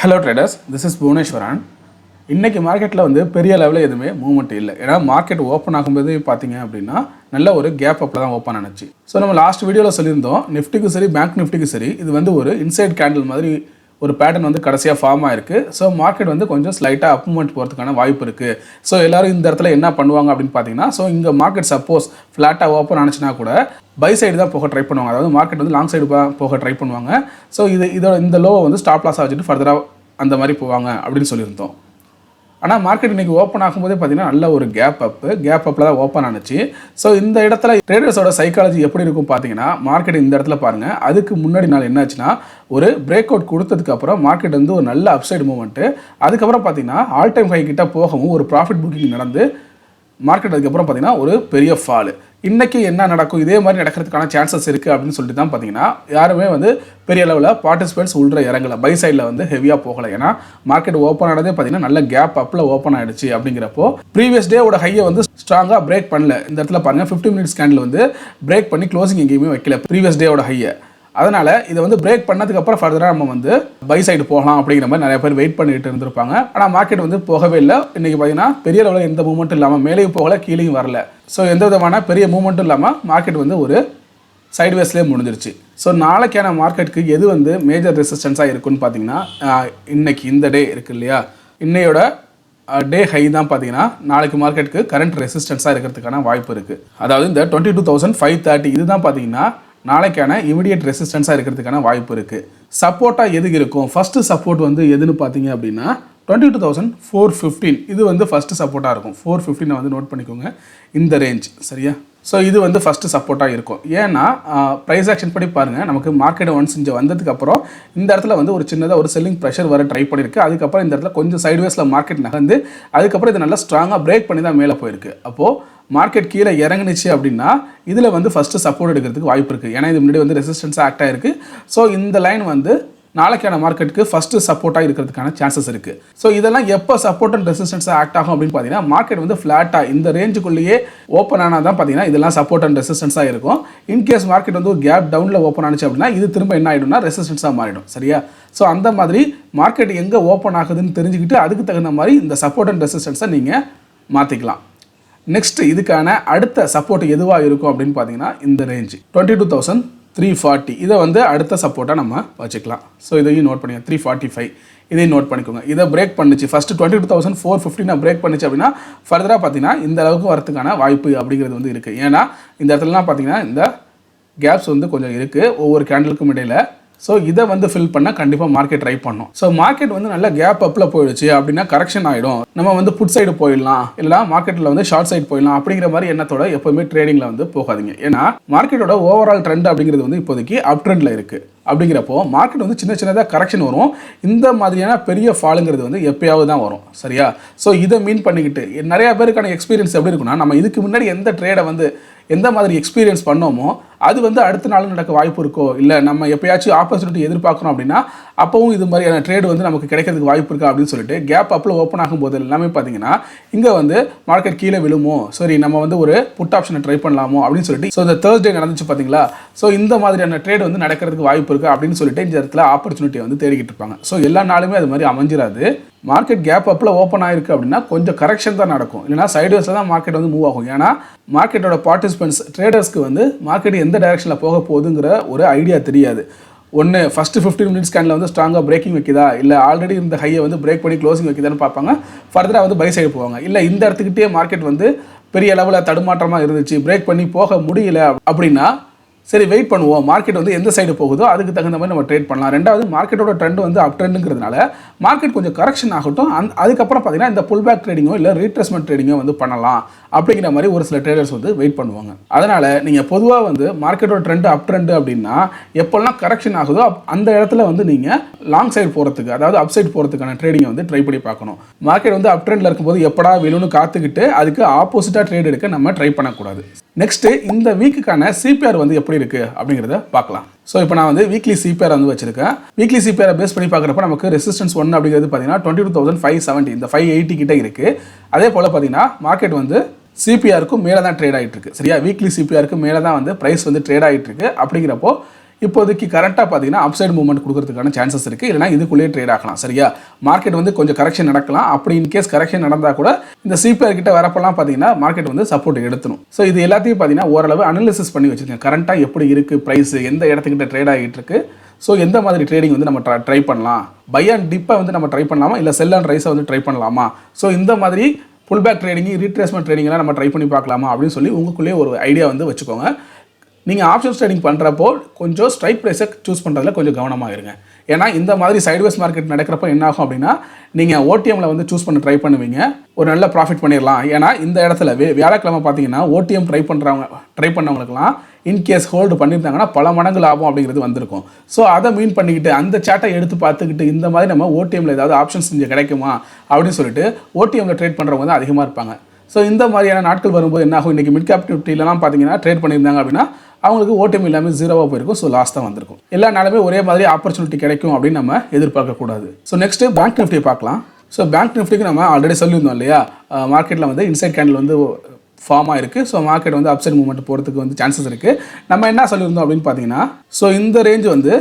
Hello traders, this is Bhuneshwaran. இன்னைக்கு மார்க்கெட்டில் வந்து பெரிய லெவலில் எதுவுமே மூவ்மெண்ட் இல்லை. ஏன்னா மார்க்கெட் ஓப்பன் ஆகும்போது பார்த்தீங்க அப்படின்னா நல்ல ஒரு கேப் அப்பில் தான் ஓப்பன் ஆனிச்சு. ஸோ நம்ம லாஸ்ட் வீடியோவில் சொல்லியிருந்தோம், நிஃப்டிக்கு சரி பேங்க் நிஃப்டிக்கு சரி இது வந்து ஒரு இன்சைட் கேண்டில் மாதிரி ஒரு பேட்டர்ன் வந்து கடைசியாக ஃபார்ம் ஆயிருக்கு. ஸோ மார்க்கெட் வந்து கொஞ்சம் ஸ்லைட்டாக அப் மூவ்மெண்ட் போகிறதுக்கான வாய்ப்பு இருக்குது. ஸோ எல்லோரும் இந்த இடத்துல என்ன பண்ணுவாங்க அப்படின்னு பார்த்தீங்கன்னா, ஸோ இங்கே மார்க்கெட் சப்போஸ் ஃப்ளாட்டாக ஓப்பன் ஆனிச்சுன்னா கூட பை சைடு தான் போக ட்ரை பண்ணுவாங்க. அதாவது மார்க்கெட் வந்து லாங் சைடு போக ட்ரை பண்ணுவாங்க. ஸோ இதோட இந்த லோவை வந்து ஸ்டாப் லாஸாக வச்சுட்டு ஃபர்தராக அந்த மாதிரி போவாங்க அப்படின்னு சொல்லியிருந்தோம். ஆனால் மார்க்கெட் இன்றைக்கி ஓப்பன் ஆகும்போதே பார்த்தீங்கன்னா நல்ல ஒரு கேப் அப்பில் தான் ஓப்பன் ஆனிச்சு. ஸோ இந்த இடத்துல ட்ரேடர்ஸோட சைக்காலஜி எப்படி இருக்கும் பார்த்தீங்கன்னா, மார்க்கெட் இந்த இடத்துல பாருங்கள், அதுக்கு முன்னாடி நாள் என்னாச்சுன்னா ஒரு பிரேக் அவுட் கொடுத்ததுக்கப்புறம் மார்க்கெட் வந்து ஒரு நல்ல அப்சைடு மூவ்மெண்ட்டு. அதுக்கப்புறம் பார்த்தீங்கன்னா ஆல் டைம் ஹை கிட்ட போகவும் ஒரு ப்ராஃபிட் புக்கிங் நடந்து மார்க்கெட் அதுக்கப்புறம் பார்த்தீங்கன்னா ஒரு பெரிய ஃபால். இன்றைக்கி என்ன நடக்கும், இதே மாதிரி நடக்கிறதுக்கான சான்சஸ் இருக்குது அப்படின்னு சொல்லிட்டு தான் பார்த்தீங்கன்னா யாருமே வந்து பெரிய லெவலில் பார்ட்டிசிபென்ட்ஸ் உள்ள இறங்கலை, பை சைடில் வந்து ஹெவியாக போகலை. ஏன்னா மார்க்கெட் ஓப்பன் ஆனதே பார்த்தீங்கன்னா நல்ல கேப் அப்பில் ஓப்பன் ஆகிடுச்சு. அப்படிங்கிறப்போ ப்ரீவியஸ் டேவோட ஹையை வந்து ஸ்ட்ராங்காக பிரேக் பண்ணல. இந்த இடத்துல பாருங்கள் 15 மினிட்ஸ் கேண்டில் வந்து பிரேக் பண்ணி க்ளோசிங் எங்கேயுமே வைக்கல ப்ரீவியஸ் டேவோட ஹையை. அதனால் இதை வந்து பிரேக் பண்ணதுக்கப்புறம் ஃபர்தராக நம்ம வந்து பை சைடு போகலாம் அப்படிங்கிற மாதிரி நிறைய பேர் வெயிட் பண்ணிட்டு இருந்திருப்பாங்க. ஆனால் மார்க்கெட் வந்து போகவே இல்லை. இன்றைக்கி பார்த்தீங்கன்னா பெரிய லெவலில் எந்த மூவ்மெண்ட்டும் இல்லாமல் மேலேயும் போகலை, கீழேயும் வரல. ஸோ எந்த விதமான பெரிய மூவ்மெண்ட்டும் இல்லாமல் மார்க்கெட் வந்து ஒரு சைட்வேஸ்லேயே முடிஞ்சிருச்சு. ஸோ நாளைக்கான மார்க்கெட்டுக்கு எது வந்து மேஜர் ரெசிஸ்டன்ஸாக இருக்குன்னு பார்த்தீங்கன்னா, இன்னைக்கு இந்த டே இருக்குது இல்லையா, இன்னையோட டே ஹை தான் பார்த்தீங்கன்னா நாளைக்கு மார்க்கெட்டுக்கு கரண்ட் ரெசிஸ்டன்ஸாக இருக்கிறதுக்கான வாய்ப்பு இருக்குது. அதாவது இந்த 22,530 இதுதான் பார்த்தீங்கன்னா நாளைக்கான இமிடியேட் ரெசிஸ்டன்ஸாக இருக்கிறதுக்கான வாய்ப்பு இருக்குது. சப்போர்ட்டாக எதுக்கு இருக்கும், ஃபஸ்ட்டு சப்போர்ட் வந்து எதுன்னு பார்த்தீங்க அப்படின்னா 22,415 இது வந்து ஃபஸ்ட்டு சப்போர்ட்டாக இருக்கும். 415 வந்து நோட் பண்ணிக்கோங்க, இந்த ரேஞ்ச் சரியா. ஸோ இது வந்து ஃபஸ்ட்டு சப்போர்ட்டாக இருக்கும். ஏன்னா ப்ரைஸ் ஆக்ஷன் படி பாருங்கள், நமக்கு மார்க்கெட் ஒன்ஸ் இங்கே வந்ததுக்கப்புறம் இந்த இடத்துல வந்து ஒரு சின்னதாக ஒரு செல்லிங் ப்ரெஷர் வர ட்ரை பண்ணியிருக்கு. அதுக்கப்புறம் இந்த இடத்துல கொஞ்சம் சைட்வேஸில் மார்க்கெட் நகர்ந்து அதுக்கப்புறம் இது நல்லா ஸ்ட்ராங்காக பிரேக் பண்ணி தான் மேலே போயிருக்கு. அப்போது மார்க்கெட் கீழே இறங்குனுச்சு அப்படின்னா இதில் வந்து ஃபஸ்ட்டு சப்போர்ட் எடுக்கிறதுக்கு வாய்ப்பு இருக்குது. ஏன்னா இது முன்னாடி வந்து ரெசிஸ்டன்ஸாக ஆக்ட் ஆகிருக்கு. ஸோ இந்த லைன் வந்து நாளைக்கான மார்க்கெட்டுக்கு ஃபஸ்ட்டு சப்போர்ட்டாக இருக்கிறதுக்கான சான்சஸ் இருக்குது. ஸோ இதெல்லாம் எப்போ சப்போர்ட் அண்ட் ரெசிஸ்டன்ஸாக ஆக்ட் ஆகும் அப்படின்னு பார்த்தீங்கன்னா, மார்க்கெட் வந்து ஃப்ளாட்டாக இந்த ரேஞ்சுக்குள்ளேயே ஓப்பன் ஆனால் தான் பார்த்தீங்கன்னா இதெல்லாம் சப்போர்ட் அண்ட் ரெசிஸ்டன்ஸாக இருக்கும். இன்கேஸ் மார்க்கெட் வந்து ஒரு கேப் டவுனில் ஓப்பன் ஆனிச்சு அப்படின்னா இது திரும்ப என்ன ஆகிடும்னா ரெசிஸ்டன்ஸாக மாறிடும் சரியா. ஸோ அந்த மாதிரி மார்க்கெட் எங்கே ஓப்பன் ஆகுதுன்னு தெரிஞ்சுக்கிட்டு அதுக்கு தகுந்த மாதிரி இந்த சப்போர்ட் அண்ட் ரெசிஸ்டன்ஸை நீங்கள் மாற்றிக்கலாம். நெக்ஸ்ட் இதுக்கான அடுத்த சப்போர்ட் எதுவாக இருக்கும் அப்படின்னு பார்த்தீங்கன்னா இந்த ரேஞ்சு 22,340 இதை வந்து அடுத்த சப்போர்ட்டாக நம்ம வச்சுக்கலாம். ஸோ இதையும் நோட் பண்ணிங்க, 345 இதையும் நோட் பண்ணிக்கோங்க. இதை பிரேக் பண்ணிச்சு ஃபஸ்ட்டு 22,415 பிரேக் பண்ணிச்சு அப்படின்னா ஃபர்தராக பார்த்தீங்கன்னா இந்த அளவுக்கு வரதுக்கான வாய்ப்பு அப்படிங்கிறது வந்து இருக்குது. ஏன்னா இந்த இடத்துலலாம் பார்த்தீங்கன்னா இந்த கேப்ஸ் வந்து கொஞ்சம் இருக்குது ஒவ்வொரு கேண்டலுக்கும் இடையில். ஸோ இதை வந்து ஃபில் பண்ண கண்டிப்பாக மார்க்கெட் ட்ரை பண்ணோம். ஸோ மார்க்கெட் வந்து நல்ல கேப் அப்பில் போயிடுச்சு அப்படின்னா கரெக்ஷன் ஆகிடும், நம்ம வந்து புட் சைடு போயிடலாம், இல்லைனா மார்க்கெட்டில் வந்து ஷார்ட் சைடு போயிடலாம் அப்படிங்கிற மாதிரி எண்ணத்தோட எப்போவுமே ட்ரேடிங்கில் வந்து போகாதீங்க. ஏன்னா மார்க்கெட்டோட ஓவரால் ட்ரெண்ட் அப்படிங்கிறது வந்து இப்போதைக்கு அப் ட்ரெண்டில் இருக்குது. அப்படிங்கிறப்போ மார்க்கெட் வந்து சின்ன சின்னதாக கரெக்ஷன் வரும். இந்த மாதிரியான பெரிய ஃபாலுங்கிறது வந்து எப்பயாவது தான் வரும் சரியா. ஸோ இதை மீன் பண்ணிக்கிட்டு நிறையா பேருக்கான எக்ஸ்பீரியன்ஸ் எப்படி இருக்குன்னா, நம்ம இதுக்கு முன்னாடி எந்த ட்ரேடை வந்து எந்த மாதிரி எக்ஸ்பீரியன்ஸ் பண்ணோமோ அது வந்து அடுத்த நாள் நடக்க வாய்ப்பு இருக்கோ, இல்லை நம்ம எப்போயாச்சும் ஆப்பர்ச்சுனிட்டி எதிர்பார்க்கணும் அப்படின்னா அப்போவும் இது மாதிரியான ட்ரேடு வந்து நமக்கு கிடைக்கிறதுக்கு வாய்ப்பு இருக்கா அப்படின்னு சொல்லிட்டு கேப் அப்பில் ஓப்பன் ஆகும்போது எல்லாமே பார்த்தீங்கன்னா இங்கே வந்து மார்க்கெட் கீழே விழுமோ, சரி நம்ம வந்து ஒரு புட் ஆப்ஷனை ட்ரை பண்ணலாமோ அப்படின்னு சொல்லிட்டு ஸோ இந்த தேர்ஸ்டே நடந்துச்சு பார்த்தீங்களா. ஸோ இந்த மாதிரியான ட்ரேடு வந்து நடக்கிறதுக்கு வாய்ப்பு இருக்குது அப்படின்னு சொல்லிட்டு இந்த இடத்துல ஆப்பர்ச்சுனிட்டியை வந்து தேடிக்கிட்டு இருப்பாங்க. ஸோ எல்லா நாளுமே அது மாதிரி அமைஞ்சிடாது. மார்க்கெட் கேப் அப்பில் ஓப்பன் ஆயிருக்கு அப்படின்னா கொஞ்சம் கரெக்ஷன் தான் நடக்கும், இல்லைனா சைட்வேஸில் தான் மார்க்கெட் வந்து மூவ் ஆகும். ஏன்னா மார்க்கெட்டோட பார்ட்டிசிபென்ட்ஸ் ட்ரேடர்ஸ்க்கு வந்து மார்க்கெட் எந்த டைரெக்ஷனில் போக போகுதுங்கிற ஒரு ஐடியா தெரியாது. ஒன்று ஃபஸ்ட்டு 15 மினிட்ஸ் கேண்டில் வந்து ஸ்ட்ராங்காக பிரேக்கிங் வைக்குதா, இல்லை ஆல்ரெடி இந்த ஹையை வந்து பிரேக் பண்ணி க்ளோசிங் வைக்குதான்னு பார்ப்பாங்க. ஃபர்தராக வந்து பை சைடு போவாங்க. இல்லை இந்த இடத்துக்கிட்டே மார்க்கெட் வந்து பெரிய லெவலில் தடுமாற்றமாக இருந்துச்சு, பிரேக் பண்ணி போக முடியல அப்படின்னா சரி வெயிட் பண்ணுவோம், மார்க்கெட் வந்து எந்த சைடு போகுதோ அதுக்கு தகுந்த மாதிரி நம்ம ட்ரேட் பண்ணலாம். ரெண்டாவது மார்க்கெட்டோட ட்ரெண்ட் வந்து அப் ட்ரெண்டுங்கிறதுனால மார்க்கெட் கொஞ்சம் கரெக்ஷன் ஆகட்டும், அதுக்கப்புறம் பார்த்தீங்கன்னா இந்த புல் பேக் ட்ரேடிங்கோ இல்லை ரீட்ரேஸ்மெண்ட் ட்ரேடிங்கோ வந்து பண்ணலாம் அப்படிங்கிற மாதிரி ஒரு சில ட்ரேடர்ஸ் வந்து வெயிட் பண்ணுவாங்க. அதனால் நீங்கள் பொதுவாக வந்து மார்க்கெட்டோட ட்ரெண்ட் அப் ட்ரெண்டு அப்படின்னா எப்போல்லாம் கரெக்ஷன் ஆகுதோ அந்த இடத்துல வந்து நீங்கள் லாங் சைடு போகிறதுக்கு, அதாவது அப் சைடு போகிறதுக்கான ட்ரேடிங்கை வந்து ட்ரை பண்ணி பார்க்கணும். மார்க்கெட் வந்து அப் ட்ரெண்டில் இருக்கும்போது எப்படா விழுன்னு காத்துக்கிட்டு அதுக்கு ஆப்போசிட்டாக ட்ரேட் எடுக்க நம்ம ட்ரை பண்ணக்கூடாது. நெக்ஸ்ட்டு இந்த வீக்குக்கான சிபிஆர் வந்து எப்படி இருக்குது அப்படிங்கிறத பார்க்கலாம். ஸோ இப்போ நான் வந்து வீக்லி சிபிஆர் வந்து வச்சிருக்கேன். வீக்லி சிபிஆரை பேஸ் பண்ணி பார்க்குறப்ப நமக்கு ரெசிஸ்டன்ஸ் 1 அப்படிங்கிறது பார்த்தீங்கன்னா 22,570 இந்த 580 கிட்ட இருக்குது. அதே போல் பார்த்தீங்கன்னா மார்க்கெட் வந்து சிபிஆருக்கும் மேலே தான் ட்ரேட் ஆகிட்டு இருக்கு சரியா. வீக்லி சிபிஆருக்கு மேலே தான் வந்து ப்ரைஸ் வந்து ட்ரேட் ஆகிட்டு இருக்கு. அப்படிங்கிறப்போ இப்போதைக்கு கரெக்டாக பார்த்தீங்கன்னா அப்சைட் மூவ்மெண்ட் கொடுக்கறதுக்கான சான்சஸ் இருக்குது. இல்லைனா இதுக்குள்ளேயே ட்ரேட் ஆகலாம். சரியா, மார்க்கெட் வந்து கொஞ்சம் கரெக்ஷன் நடக்கலாம். அப்படி இன்கேஸ் கரெக்ஷன் நடந்தால் கூட இந்த சிபிஆர் கிட்ட வரப்பெல்லாம் பார்த்தீங்கன்னா மார்க்கெட் வந்து சப்போர்ட் எடுத்துணும். ஸோ இது எல்லாத்தையும் பார்த்தீங்கன்னா ஓரளவு அனலிசிஸ் பண்ணி வச்சுருக்கேன். கரெக்டாக எப்படி இருக்குது ப்ரைஸ், எந்த இடத்துக்கிட்ட ட்ரேட் ஆகிட்டு இருக்கு, ஸோ எந்த மாதிரி ட்ரேடிங் வந்து நம்ம ட்ரை பண்ணலாம், பை அண்ட் டிப்பை வந்து நம்ம ட்ரை பண்ணலாமா, இல்லை செல் அண்ட் ரைஸை வந்து ட்ரை பண்ணலாமா, ஸோ இந்த மாதிரி புல் பேக் ட்ரேடிங், ரீட்ரேஸ்மெண்ட் ட்ரேடிங்லாம் நம்ம ட்ரை பண்ணி பார்க்கலாமா அப்படின்னு சொல்லி உங்களுக்குள்ளேயே ஒரு ஐடியா வந்து வச்சுக்கோங்க. நீங்கள் ஆப்ஷன்ஸ் ட்ரேடிங் பண்ணுறப்போ கொஞ்சம் ஸ்ட்ரைக் ப்ரைஸை சூஸ் பண்ணுறதுல கொஞ்சம் கவனமாக இருங்க. ஏன்னா இந்த மாதிரி சைட்வேஸ் மார்க்கெட் நடக்கிறப்ப என்ன ஆகும் அப்படின்னா, நீங்கள் ஓடிஎம்மில் வந்து சூஸ் பண்ண ட்ரை பண்ணுவீங்க, ஒரு நல்ல ப்ராஃபிட் பண்ணிடலாம். ஏன்னா இந்த இடத்துல வியாழக்கிழமை பார்த்தீங்கன்னா ஓடிஎம் ட்ரை பண்ணவங்களுக்குலாம் இன்கேஸ் ஹோல்டு பண்ணியிருந்தாங்கன்னா பல மடங்கு லாபம் அப்படிங்கிறது வந்திருக்கும். ஸோ அதை மீன் பண்ணிக்கிட்டு அந்த சார்ட்டை எடுத்து பார்த்துக்கிட்டு இந்த மாதிரி நம்ம ஓடிஎம்மில் ஏதாவது ஆப்ஷன்ஸ் இங்கே கிடைக்குமா அப்படின்னு சொல்லிட்டு ஓடிஎம்மில் ட்ரேட் பண்ணுறவங்க தான் அதிகமாக இருப்பாங்க. ஸோ இந்த மாதிரியான நாட்கள் வரும்போது என்ன ஆகும், இன்றைக்கி மிட் கேப் நிஃப்டிலலாம் பார்த்தீங்கன்னா ட்ரேட் பண்ணியிருந்தாங்க அப்படின்னா அவங்களுக்கு ஓடிஎம் எல்லாமே ஜீரோவாக போயிருக்கும். ஸோ லாஸ் தான் வந்திருக்கும். எல்லா நாளுமே ஒரே மாதிரி ஆப்பர்ச்சுனிட்டி கிடைக்கும் அப்படின்னு நம்ம எதிர்பார்க்கக்கூடாது. ஸோ நெக்ஸ்ட்டு பேங்க் நிஃப்டி பார்க்கலாம். ஸோ பேங்க் நிஃப்டிக்கு நம்ம ஆல்ரெடி சொல்லியிருந்தோம் இல்லையா, மார்க்கெட்டில் வந்து இன்சைட் கேண்டில் வந்து ஃபார்ம் ஆயிருக்கு. ஸோ மார்க்கெட் வந்து அப்சைட் மூவ்மெண்ட் போகிறதுக்கு வந்து சான்சஸ் இருக்குது. நம்ம என்ன சொல்லியிருந்தோம் அப்படின்னு பார்த்தீங்கன்னா, ஸோ இந்த ரேஞ்ச் வந்து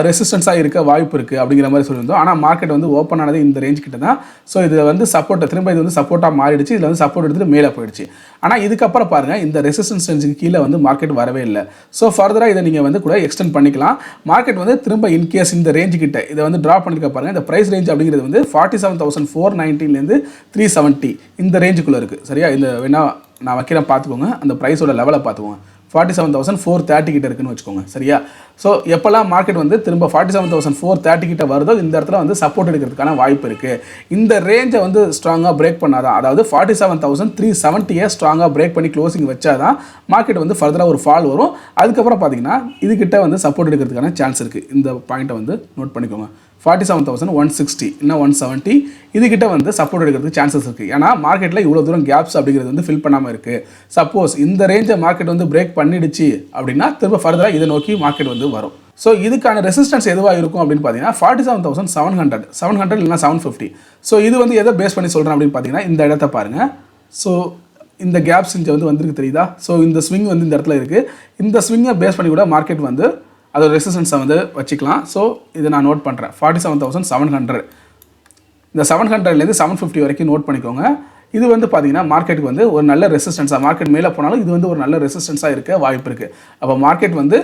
ரெசிஸ்டன்ஸாக இருக்க வாய்ப்பு இருக்குது அப்படிங்கிற மாதிரி சொல்லியிருந்தோம். ஆனால் மார்க்கெட் வந்து ஓப்பன் ஆனது இந்த ரேஞ்ச் கிட்ட தான். ஸோ இது வந்து சப்போர்ட்டை திரும்ப இது வந்து சப்போர்ட்டாக மாறிடுச்சு. இதில் வந்து சப்போர்ட் எடுத்துகிட்டு மேலே போயிடுச்சு. ஆனால் இதுக்கப்புறம் பாருங்கள், இந்த ரெசிஸ்டன்ஸ் ரேஞ்சுக்கு கீழே வந்து மார்க்கெட் வரவே இல்லை. ஸோ ஃபர்தராக இதை நீங்கள் வந்து கூட எக்ஸ்டெண்ட் பண்ணிக்கலாம். மார்க்கெட் வந்து திரும்ப இன்கேஸ் இந்த ரேஞ்சு கிட்ட இதை வந்து ட்ரா பண்ணிருக்க பாருங்கள். இந்த ப்ரைஸ் ரேஞ்ச் அப்படிங்கிறது வந்து 47,490 370 இந்த ரேஞ்சுக்குள்ளே இருக்குது. சரியா, இந்த வேணா நான் வைக்கிறேன் பார்த்துக்கோங்க. அந்த ப்ரைஸோட லெவலை பார்த்துக்கோங்க. 47,430 கிட்ட இருக்குன்னு வச்சுக்கோங்க. சரியா, ஸோ எப்போல்லாம் மார்க்கெட் வந்து திரும்ப 47,430 கிட்ட வருதோ இந்த இடத்துல வந்து சப்போர்ட் எடுக்கிறதுக்கான வாய்ப்பு இருக்குது. இந்த ரேஞ்சை வந்து ஸ்ட்ராங்காக பிரேக் பண்ணாதான், அதாவது 47,370 ஸ்ட்ராங்காக பிரேக் பண்ணி க்ளோசிங் வச்சாதான் மார்க்கெட் வந்து ஃபர்தராக ஒரு ஃபால் வரும். அதுக்கப்புறம் பார்த்தீங்கன்னா இதுக்கிட்ட வந்து சப்போர்ட் எடுக்கிறதுக்கான சான்ஸ் இருக்குது. இந்த பாயிண்ட்டை வந்து நோட் பண்ணிக்கோங்க. 47,160 இல்லை 170 இதுக்கிட்ட வந்து சப்போர்ட் எடுக்கிறதுக்கு சான்சஸ் இருக்குது. ஏன்னா மார்க்கெட்டில் இவ்வளோ தூரம் கேப்ஸ் அப்படிங்கிறது வந்து ஃபில் பண்ணாமல் இருக்குது. சப்போஸ் இந்த ரேஞ்சை மார்க்கெட் வந்து பிரேக் பண்ணிடுச்சு அப்படின்னா திரும்ப ஃபர்தராக இதை நோக்கி மார்க்கெட் வந்து வரும். ஸோ இதுக்கான ரெசிஸ்டன்ஸ் எதுவாக இருக்கும் அப்படின்னு பார்த்தீங்கன்னா 47,700 இல்லைனா 750. ஸோ இது வந்து எதை பேஸ் பண்ணி சொல்கிறேன் அப்படின்னு பார்த்தீங்கன்னா, இந்த இடத்த பாருங்கள். ஸோ இந்த கேப்ஸ் இங்கே வந்து வந்திருக்கு தெரியுதா. ஸோ இந்த ஸ்விங் வந்து இந்த இடத்துல இருக்குது. இந்த ஸ்விங்கை பேஸ் பண்ணி கூட மார்க்கெட் வந்து அதோட ரெசிஸ்டன்ஸை வந்து வச்சுக்கலாம். ஸோ இதை நான் நோட் பண்ணுறேன். 47,700 இந்த 700லேருந்து 750 வரைக்கும் நோட் பண்ணிக்கோங்க. இது வந்து பார்த்தீங்கன்னா மார்க்கெட்டுக்கு வந்து ஒரு நல்ல ரெசிஸ்டன்ஸாக, மார்க்கெட் மேலே போனாலும் இது வந்து ஒரு நல்ல ரெசிஸ்டன்ஸாக இருக்க வாய்ப்பு இருக்குது. அப்போ மார்க்கெட் வந்து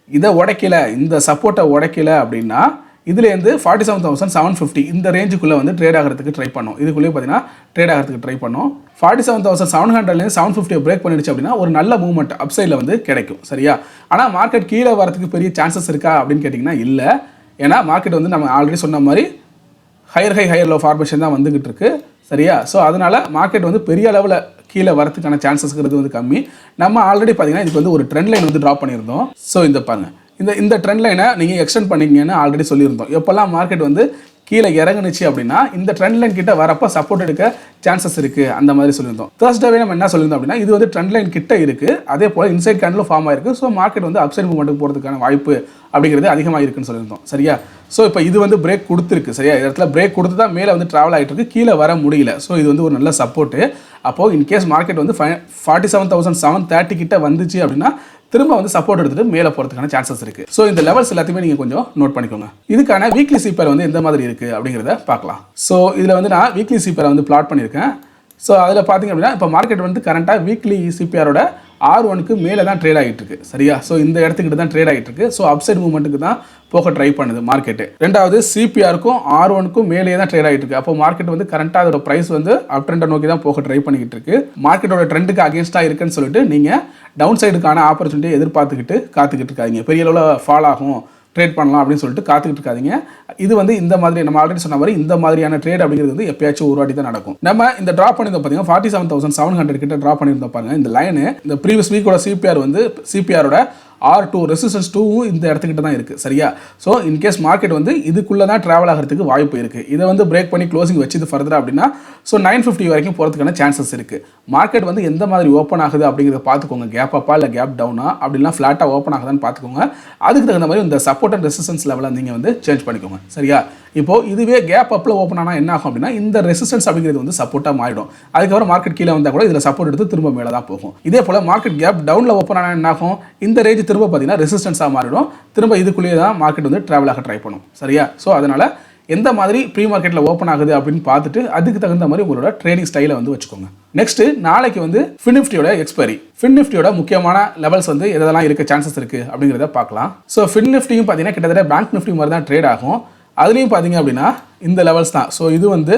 இதை உடைக்கல, இந்த சப்போர்ட்டை உடைக்கல அப்படின்னா இதுலேருந்து 47,750 இந்த ரேஞ்சுக்குள்ளே வந்து ட்ரேட் ஆகிறதுக்கு ட்ரை பண்ணோம். இதுக்குள்ளேயே பார்த்தீங்கன்னா ட்ரேட் ஆகிறதுக்கு ட்ரை பண்ணோம். 47,700லேருந்து 750 பிரேக் பண்ணிடுச்சு அப்படின்னா ஒரு நல்ல மூவ்மெண்ட் அப்சைடில் வந்து கிடைக்கும். சரியா, ஆனால் மார்க்கெட் கீழே வரதுக்கு பெரிய சான்சஸ் இருக்கா அப்படின்னு கேட்டிங்கன்னா இல்லை. ஏன்னா மார்க்கெட் வந்து நம்ம ஆல்ரெடி சொன்ன மாதிரி higher high higher low formation தான் வந்துகிட்டு இருக்கு. சரியா, ஸோ அதனால் மார்க்கெட் வந்து பெரிய அளவில் கீழே வரதுக்கான சான்சஸ்ங்கிறது வந்து கம்மி. நம்ம ஆல்ரெடி பார்த்தீங்கன்னா இதுக்கு வந்து ஒரு ட்ரெண்ட் லைன் வந்து ட்ரா பண்ணியிருந்தோம். ஸோ இந்த பாருங்கள், இந்த ட்ரெண்ட் லைனை நீங்கள் எக்ஸ்டெண்ட் பண்ணிங்கன்னு ஆல்ரெடி சொல்லியிருந்தோம். எப்போல்லாம் மார்க்கெட் வந்து கீழே இறங்குனுச்சு அப்படின்னா இந்த ட்ரெண்ட் லைன் கிட்ட வரப்போ சப்போர்ட் எடுக்க சான்சஸ் இருக்குது அந்த மாதிரி சொல்லியிருந்தோம். தேர்ஸ்டேவே நம்ம என்ன சொல்லியிருந்தோம் அப்படின்னா, இது வந்து ட்ரெண்ட் லைன் கிட்ட இருக்குது, அதே போல் இன்சைட் கேண்டிலும் ஃபார்ம் ஆயிருக்கு. ஸோ மார்க்கெட் வந்து அப்சைட் மூவ்மெண்ட்டுக்கு போகிறதுக்கான வாய்ப்பு அப்படிங்கிறது அதிகமாக இருக்குன்னு சொல்லியிருந்தோம். சரியா, ஸோ இப்போ இது வந்து பிரேக் கொடுத்துருக்கு. சரியா, இடத்துல பிரேக் கொடுத்து தான் மேலே வந்து ட்ராவல் ஆகிட்டு இருக்கு, கீழே வர முடியல. ஸோ இது வந்து ஒரு நல்ல சப்போர்ட்டு. அப்போது இன்கேஸ் மார்க்கெட் வந்து 47,730 கிட்ட வந்துச்சு அப்படின்னா திரும்ப வந்து சப்போர்ட் எடுத்துட்டு மேலே போகிறதுக்கான சான்சஸ் இருக்குது. ஸோ இந்த லெவல்ஸ் எல்லாத்தையுமே நீங்கள் கொஞ்சம் நோட் பண்ணிக்கோங்க. இதுக்கான வீக்லி சிபிஆர் வந்து எந்த மாதிரி இருக்குது அப்படிங்கிறத பார்க்கலாம். ஸோ இதில் வந்து நான் வீக்லி சிபிஆரை வந்து பிளாட் பண்ணியிருக்கேன். ஸோ அதில் பார்த்தீங்க அப்படின்னா இப்போ மார்க்கெட் வந்து கரண்ட்டாக வீக்லி சிபிஆரோட R1க்கு மேலே தான் ட்ரேட் ஆகிட்டு இருக்கு. சரியா, ஸோ இந்த இடத்துக்கிட்ட தான் ட்ரேட் ஆகிட்டு இருக்கு. ஸோ அப்சைட் மூவ்மெண்ட்டுக்கு தான் போக ட்ரை பண்ணுது மார்க்கெட்டு. ரெண்டாவது சிபிஆருக்கும் R1க்கும் மேலே தான் ட்ரேட் ஆகிட்டு இருக்கு. அப்போ மார்க்கெட் வந்து கரண்ட்டாக அதோட ப்ரைஸ் வந்து அப் ட்ரெண்டை நோக்கி தான் போக ட்ரை பண்ணிக்கிட்டு இருக்கு. மார்க்கெட்டோட ட்ரெண்டுக்கு அகேன்ஸ்டாக இருக்குன்னு சொல்லிட்டு நீங்கள் டவுன் சைடுக்கான ஆப்பர்ச்சுனிட்டியை எதிர்பார்த்துக்கிட்டு காத்துக்கிட்டு இருக்காதீங்க. பெரிய அளவில் ஃபால் ஆகும், ட்ரேட் பண்ணலாம் அப்படின்னு சொல்லிட்டு காத்துக்கிட்டு இருக்காதீங்க. இது வந்து இந்த மாதிரி நம்ம ஆல்ரெடி சொன்ன மாதிரி இந்த மாதிரியான ட்ரேட் அப்படிங்கிறது வந்து எப்பயாச்சும் ஒரு வாட்டி தான் நடக்கும். நம்ம இந்த ட்ரா பண்ணியிருந்தோம் பார்த்தீங்கன்னா 47,700 கிட்ட ட்ரா பண்ணியிருந்தோம் பாருங்க. இந்த லைனு இந்த ப்ரீவியஸ் வீக்கோட சிபிஆர் வந்து சிபிஆரோட R2 ரெசிஸ்டன்ஸ் 2வும் இந்த இடத்துக்கிட்ட தான் இருக்குது. சரியா, ஸோ இன்கேஸ் மார்க்கெட் வந்து இதுக்குள்ளே தான் ட்ராவல் ஆகிறதுக்கு வாய்ப்பு இருக்குது. இதை வந்து பிரேக் பண்ணி க்ளோசிங் வச்சு ஃபர்தராக அப்படின்னா ஸோ 950 வரைக்கும் போகிறதுக்கான சான்சஸ் இருக்குது. மார்க்கெட் வந்து எந்த மாதிரி ஓப்பன் ஆகுது அப்படிங்கிறத பார்த்துக்கோங்க. கேப் அப்பா இல்லை கேப் டவுனா அப்படிலாம் ஃப்ளாட்டாக ஓப்பன் ஆகுதான்னு பார்த்துக்கோங்க. அதுக்கு தகுந்த மாதிரி இந்த சப்போர்ட் அண்ட் ரெசிஸ்டன்ஸ் லெவலை நீங்கள் வந்து சேஞ்ச் பண்ணிக்கோங்க. சரியா, இப்போது இதுவே கேப் அப்பில் ஓப்பன் ஆனால் என்ன ஆகும் அப்படின்னா இந்த ரெசிஸ்டன்ஸ் அப்படிங்கிறது வந்து சப்போர்ட்டாக மாறிடும். அதுக்கப்புறம் மார்க்கெட் கீழே வந்தால் கூட இதில் சப்போர்ட் எடுத்து திரும்ப மேலே தான் போகும். இதே போல் மார்க்கெட் கேப் டவுனில் ஓப்பன் ஆனால் என்ன ஆகும், இந்த ரேஞ்ச் திரும்ப பார்த்தீங்கன்னா ரெசிஸ்டன்ஸாக மாறிடும். திரும்ப இதுக்குள்ளேயே தான் மார்க்கெட் வந்து ட்ராவல் ஆக ட்ரை பண்ணும். சரியா? ஸோ அதனால் எந்த மாதிரி ப்ரீ மார்க்கெட்டில் ஓப்பன் ஆகுது அப்படின்னு பார்த்துட்டு அதுக்கு தகுந்த மாதிரி உங்களோட ட்ரேடிங் ஸ்டைலை வந்து வச்சுக்கோங்க. நெக்ஸ்ட்டு நாளைக்கு வந்து Fin-Niftyயோட எக்ஸ்பைரி. Fin-Niftyயோட முக்கியமான லெவல்ஸ் வந்து எதெல்லாம் இருக்க சான்சஸ் இருக்குது அப்படிங்கிறத பார்க்கலாம். ஸோ Fin-Niftyயும் பார்த்தீங்கன்னா கிட்டத்தட்ட Bank-Nifty மாதிரி தான் ட்ரேட் ஆகும். அதுலேயும் பார்த்தீங்க அப்படின்னா இந்த லெவல்ஸ் தான். ஸோ இது வந்து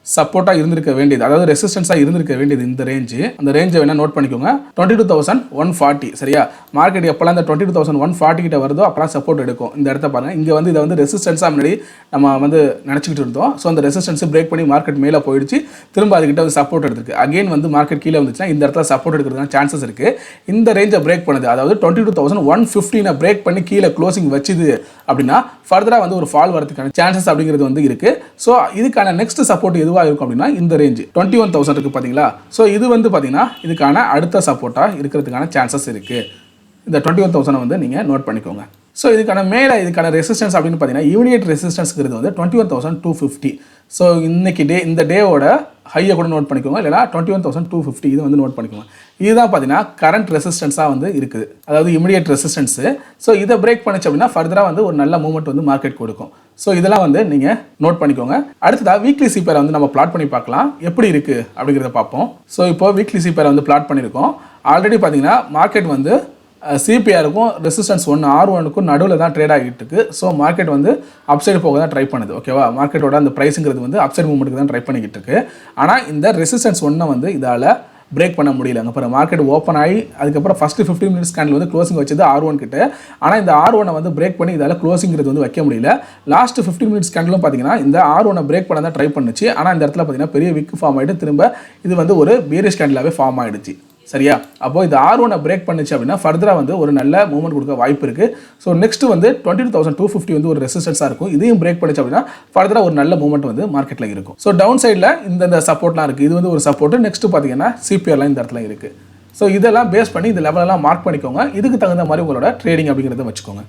சப்போர்ட்டாக இருந்திருக்க வேண்டியது, அதாவது ரெசிஸ்டன்ஸாக இருந்திருக்க வேண்டியது இந்த ரேஞ்சு. அந்த ரேஞ்சை வேணால் நோட் பண்ணிக்கோங்க. 22,140. சரியா? மார்க்கெட் எப்போல்லாம் இந்த 22,140 கிட்ட வருதோ அப்போலாம் சப்போர்ட் எடுக்கும். இந்த இடத்த பாருங்கள். இங்கே வந்து இதை வந்து ரெசிஸ்டன்ஸாக முன்னாடி நம்ம வந்து நினச்சிக்கிட்டு இருந்தோம். ஸோ அந்த ரெசிஸ்டன்ஸை பிரேக் பண்ணி மார்க்கெட் மேலே போயிடுச்சு. திரும்ப அதுக்கிட்ட வந்து சப்போர்ட் எடுத்துருக்கு. அகெயின் வந்து மார்க்கெட் கீழே வந்துச்சுன்னா இந்த இடத்துல சப்போர்ட் எடுக்கிறதுக்கான சான்சஸ் இருக்குது. இந்த ரேஞ்சை பிரேக் பண்ணுது, அதாவது 22,115 பிரேக் பண்ணி கீழே க்ளோசிங் வச்சுது அப்படின்னா ஃபர்தராக வந்து ஒரு ஃபால் வரதுக்கான சான்சஸ் அப்படிங்கிறது வந்து இருக்குது. ஸோ இதுக்கான நெக்ஸ்ட் சப்போர்ட் எதுவாக இருக்கும் அப்படின்னா இந்த ரேஞ்சு 21,000 இருக்குது பார்த்தீங்களா? ஸோ இது வந்து பார்த்தீங்கன்னா இதுக்கான அடுத்த சப்போர்ட்டாக இருக்கிறதுக்கான சான்சஸ் இருக்குது. இந்த 21,000 வந்து நீங்கள் நோட் பண்ணிக்கோங்க. ஸோ இதுக்கான மேலே இதுக்கான ரெசிஸ்டன்ஸ் அப்படின்னு பார்த்தீங்கன்னா இமிடியேட் ரெசிஸ்டன்ஸ்ங்கிறது வந்து 21,250. ஸோ இந்த டேவோட ஹையை கூட நோட் பண்ணிக்கோங்க, இல்லைனா 21,250 இது வந்து நோட் பண்ணிக்கோங்க. இதுதான் பார்த்தீங்கன்னா கரண்ட் ரெசிஸ்டன்ஸாக வந்து இருக்குது, அதாவது இமிடியேட் ரெசிஸ்டன்ஸு. ஸோ இதை பிரேக் பண்ணிச்சு அப்படின்னா ஃபர்தராக வந்து ஒரு நல்ல மூவ்மெண்ட் வந்து மார்க்கெட் கொடுக்கும். ஸோ இதெல்லாம் வந்து நீங்கள் நோட் பண்ணிக்கோங்க. அடுத்ததாக வீக்லி சிபேரை வந்து நம்ம பிளாட் பண்ணி பார்க்கலாம், எப்படி இருக்குது அப்படிங்கிறத பார்ப்போம். ஸோ இப்போ வீக்லி சிபேரை வந்து பிளாட் பண்ணியிருக்கோம். ஆல்ரெடி பார்த்தீங்கன்னா மார்க்கெட் வந்து சிபிஆருக்கும் ரெசிஸ்டன்ஸ் R1க்கும் நடுவில் தான் ட்ரேட் ஆகிட்டு இருக்கு. ஸோ மார்க்கெட் வந்து அப்சைடு போக தான் ட்ரை பண்ணுது. ஓகேவா? மார்க்கெட்டோட அந்த ப்ரைஸுங்கிறது வந்து அப்சைடு மூவ்மெண்ட்டுக்கு தான் ட்ரை பண்ணிக்கிட்டு இருக்கு. ஆனால் இந்த ரெசிஸ்டன்ஸ் வந்து இதால் பிரேக் பண்ண முடியல. அங்கே அப்புறம் மார்க்கெட் ஓப்பன் ஆகி அதுக்கப்புறம் ஃபஸ்ட்டு 15 மினிட்ஸ் கேண்டில் வந்து க்ளோசிங் வச்சது R1 கிட்ட. ஆனால் இந்த R1 வந்து பிரேக் பண்ணி இதால் க்ளோசிங்கிறது வந்து வைக்க முடியல. லாஸ்ட் 15 மினிட்ஸ் கேண்டிலும் பார்த்தீங்கன்னா இந்த R1 பிரேக் பண்ண தான் ட்ரை பண்ணுச்சு. ஆனால் இந்த இடத்துல பார்த்தீங்கன்னா பெரிய விக் ஃபார்ம் ஆகிட்டு திரும்ப இது வந்து ஒரு பேரிஷ் கேண்டிலாகவே ஃபார்ம் ஆகிடுச்சு. சரியா? அப்போ இது R1 பிரேக் பண்ணுச்சு அப்படின்னா ஃபர்தராக வந்து ஒரு நல்ல மூவ்மெண்ட் கொடுக்க வாய்ப்பு இருக்குது. ஸோ நெக்ஸ்ட் வந்து 22,250 வந்து ஒரு ரெசிஸ்டன்ஸாக இருக்கும். இதையும் பிரேக் பண்ணிச்சு அப்படின்னா ஃபர்தராக ஒரு நல்ல மூவ்மெண்ட் வந்து மார்க்கெட்டில் இருக்கும். ஸோ டவுன் சைடில் இந்த சப்போர்ட்லாம் இருக்குது. இது வந்து ஒரு சப்போர்ட். நெக்ஸ்ட் பார்த்தீங்கன்னா சிபிஆர்லாம் இந்த இடத்துல இருக்குது. ஸோ இதெல்லாம் பேஸ் பண்ணி இந்த லெவலெல்லாம் மார்க் பண்ணிக்கோங்க. இதுக்கு தகுந்த மாதிரி உங்களோட ட்ரேடிங் அப்படிங்கிறத வச்சுக்கோங்க.